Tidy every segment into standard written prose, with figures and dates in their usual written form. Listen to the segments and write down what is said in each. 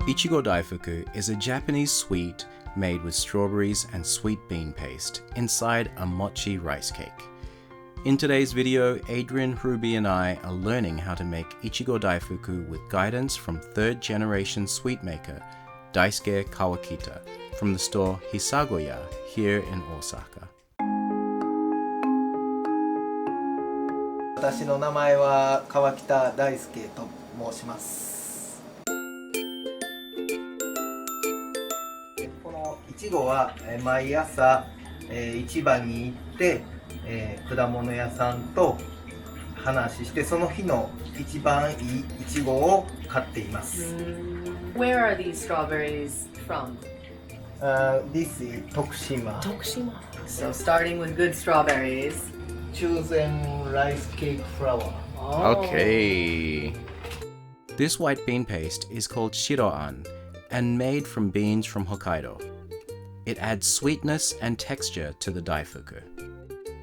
Ichigo Daifuku is a Japanese sweet made with strawberries and sweet bean paste inside a mochi rice cake. In today's video, Adrienne Hruby and I are learning how to make Ichigo Daifuku with guidance from third-generation sweet maker Daisuke Kawakita from the store Hisagoya here in Osaka. 私の名前は川北大輔と申します。このいちごは毎朝市場に行って果物屋さんと話してその日の一番いいいちごを買っています。Where are these strawberries from? This is Tokushima. Tokushima. So starting with good strawberries. Chosen rice cake flour. Oh. Okay. This white bean paste is called shiroan and made from beans from Hokkaido. It adds sweetness and texture to the daifuku.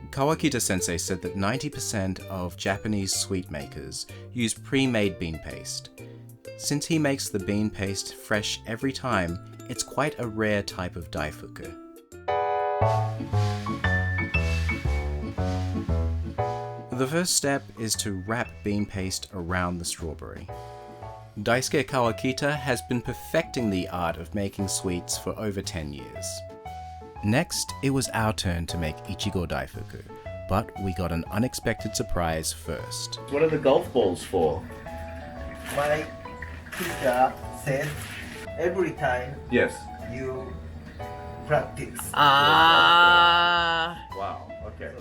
Kawakita sensei said that 90% of Japanese sweet makers use pre-made bean paste. Since he makes the bean paste fresh every time, it's quite a rare type of daifuku. The first step is to wrap bean paste around the strawberry. Daisuke Kawakita has been perfecting the art of making sweets for over 10 years. Next, it was our turn to make Ichigo Daifuku, but we got an unexpected surprise first. What are the golf balls for? My teacher said every time Yes. you practice. Ah. Wow. Okay.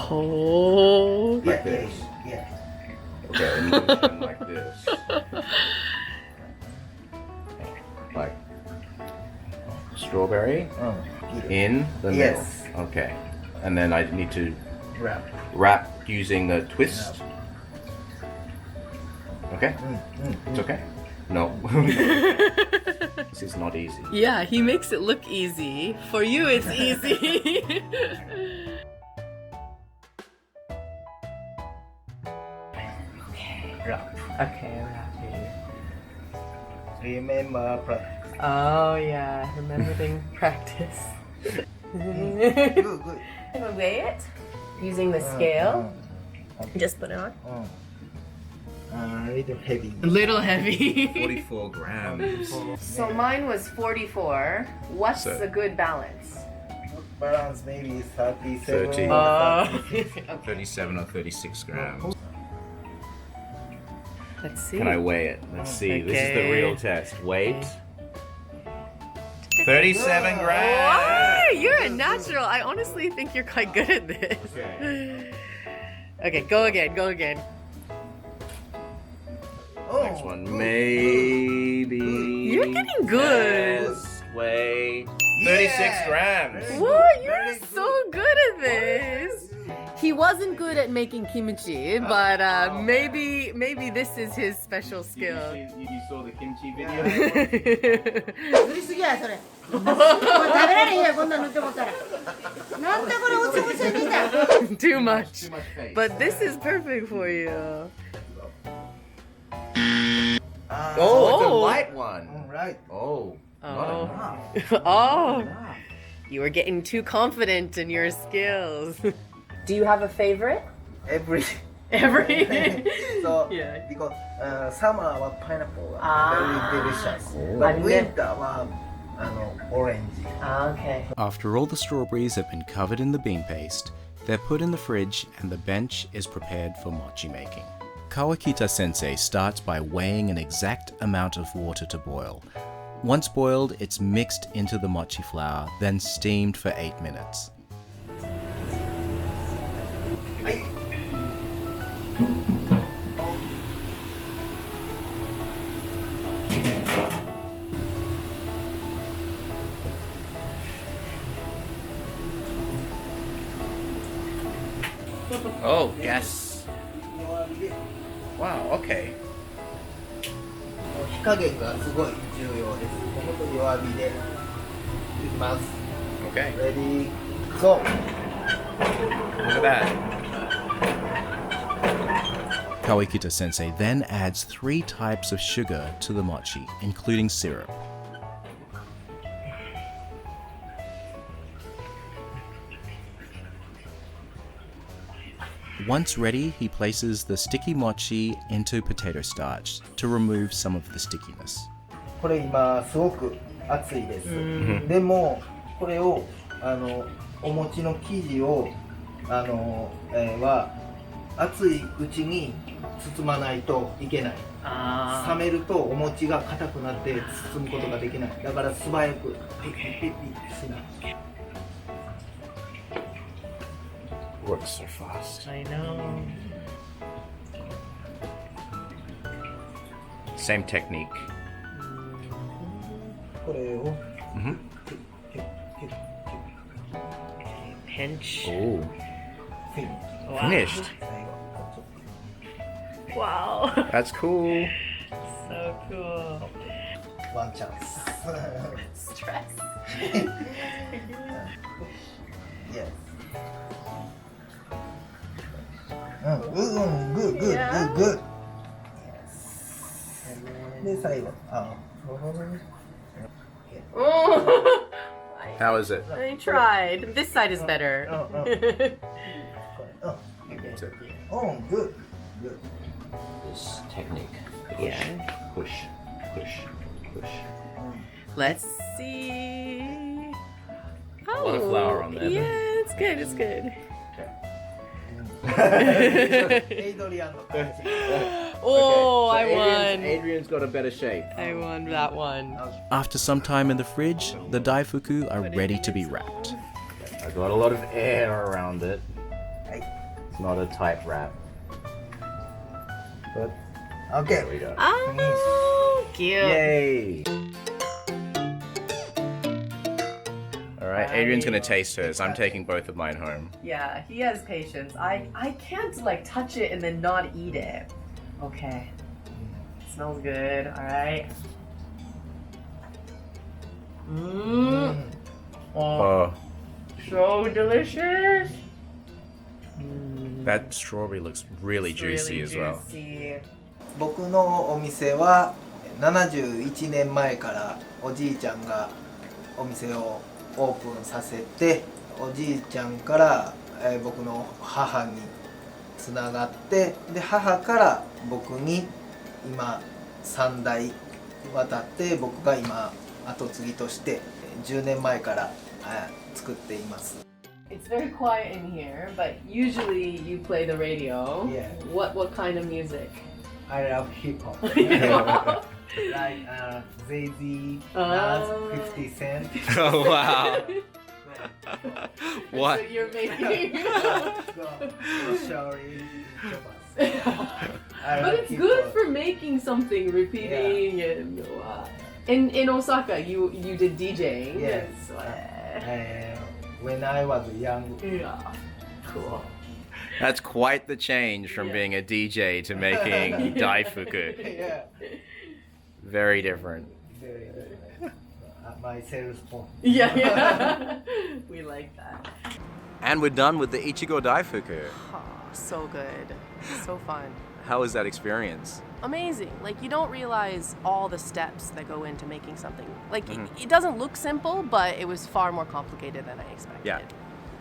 Oh. Like this. Yeah. Okay, and you do them like this. Like strawberry in the middle. Yes. Okay. And then I need to Wrap. wrap using the twist. Okay? It's okay? No. This is not easy. Yeah, he makes it look easy. For you, it's easy. Wrap. Okay, wrapping. Remember practice. Oh yeah, remembering practice. Good, good. Weigh it using the scale. Just put it on. A little heavy. A little heavy. 44 grams. So mine was 44. What's So- a good balance? Balance maybe 37. 30. Oh. 37 or 36 grams. Let's see. Can I weigh it? Let's see. This is the Okay. real test. Weight. 37 Why? grams. You're a natural. I honestly think you're quite good at this. Okay. Okay, go again. Go again. Next one, maybe. You're getting good. Yes, weigh 36 grams. What? You're so good at this. He wasn't good at making kimchi, but maybe this is his special skill. You saw the kimchi video? 塗りすぎやそれ。食べられへんやこんなの塗ってもったら。なんだこれおつぶせみたい。 Too much. Too much face. But this is perfect for you. Oh, it's a Oh. light one. Right. Oh. Oh. Not Oh. enough. You were getting too confident in your skills. Do you have a favorite? Every. Every. So, Yeah. because summer は pineapple は very delicious. あ But ね winter はorange. Okay. After all the strawberries have been covered in the bean paste, they're put in the fridge and the bench is prepared for mochi making. Kawakita sensei starts by weighing an exact amount of water to boil. Once boiled, it's mixed into the mochi flour, then steamed for 8 minutes. Oh, gas. Wow, okay. 火加減がすごい重要です。本当に弱火でいきます。 Okay. Ready, go! Look at that. Kawakita sensei then adds 3 types of sugar to the mochi, including syrup. Once ready, he places the sticky mochi into potato starch to remove some of the stickiness. これ今すごく熱いです。でもこれをお餅の生地をは熱いうちに包まないといけない。冷めるとお餅が硬くなって包むことができない。だから素早くピッピッピッピッしない。Works so fast. I know. Same technique. これを Pinch. Oh, フィニ finished. Wow. That's cool. So cool. ワンチャンス。 Stress. Yes. Good. Yeah. Yes. で最後Oh, How is it? I tried. This side is better. Oh, good. This technique. Yeah. Push, push, push. Let's see. A lot of flour on there. Yeah, it's good. It's good. エイドリアンの感じ。 Oh, I Adrienne's got a better shape. won. I won that one. After some time in the fridge, the Daifuku are ready to be wrapped. I got a lot of air around it. はい。 It's not a tight wrap. But OK there we go. Oh, cute. Yay! Alright, Adrienne's gonna taste hers. I'm taking both of mine home. Yeah, he has patience. I can't like touch it and then not eat it. Okay. Smells good. All right. Oh, Oh, so delicious. That strawberry looks really It's juicy really as well. juicy. 僕のお店は71年前からおじいちゃんがお店をオープンさせて、おじいちゃんから、僕の母につながって、で母から僕に今3代渡って、僕が今後継ぎとして10年前から作っています。 It's very quiet in here, but usually you play the radio. Yeah. What kind of music? I love hip hop. Like Jay-Z, Nas, 50 Cent. Oh wow! That's What? what you're making. Sorry. But it's good for making something, repeating, and in Osaka, you did DJing. Yes. When I was young. Yeah. Cool. That's quite the change from being a DJ to making Daifuku. Yeah. Very different. Very good. My sales point. Yeah. We like that. And we're done with the Ichigo Daifuku. Oh, so good. So fun. How was that experience? Amazing. Like, you don't realize all the steps that go into making something. Like, it doesn't look simple, but it was far more complicated than I expected.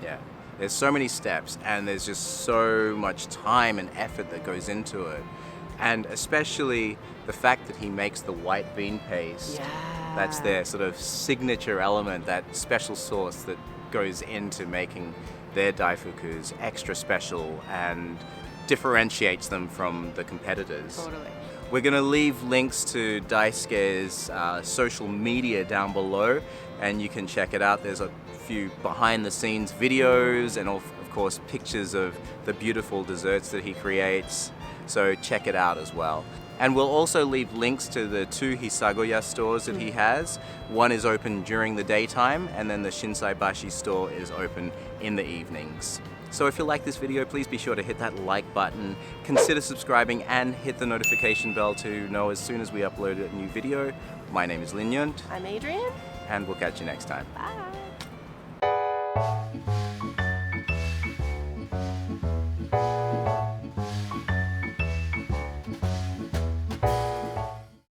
Yeah. There's so many steps, and there's just so much time and effort that goes into it. And especially the fact that he makes the white bean paste. Yeah. That's their sort of signature element, that special sauce that goes into making their Daifukus extra special and differentiates them from the competitors. Totally. We're going to leave links to Daisuke's social media down below, and you can check it out. There's a few behind the scenes videos and of course pictures of the beautiful desserts that he creates, so check it out as well. And we'll also leave links to the 2 Hisagoya stores that he has. One is open during the daytime, and then the Shinsaibashi store is open in the evenings. So if you like this video, please be sure to hit that like button, consider subscribing, and hit the notification bell to know as soon as we upload a new video. My name is Nyunt, I'm Adrienne. and we'll catch you next time. Bye.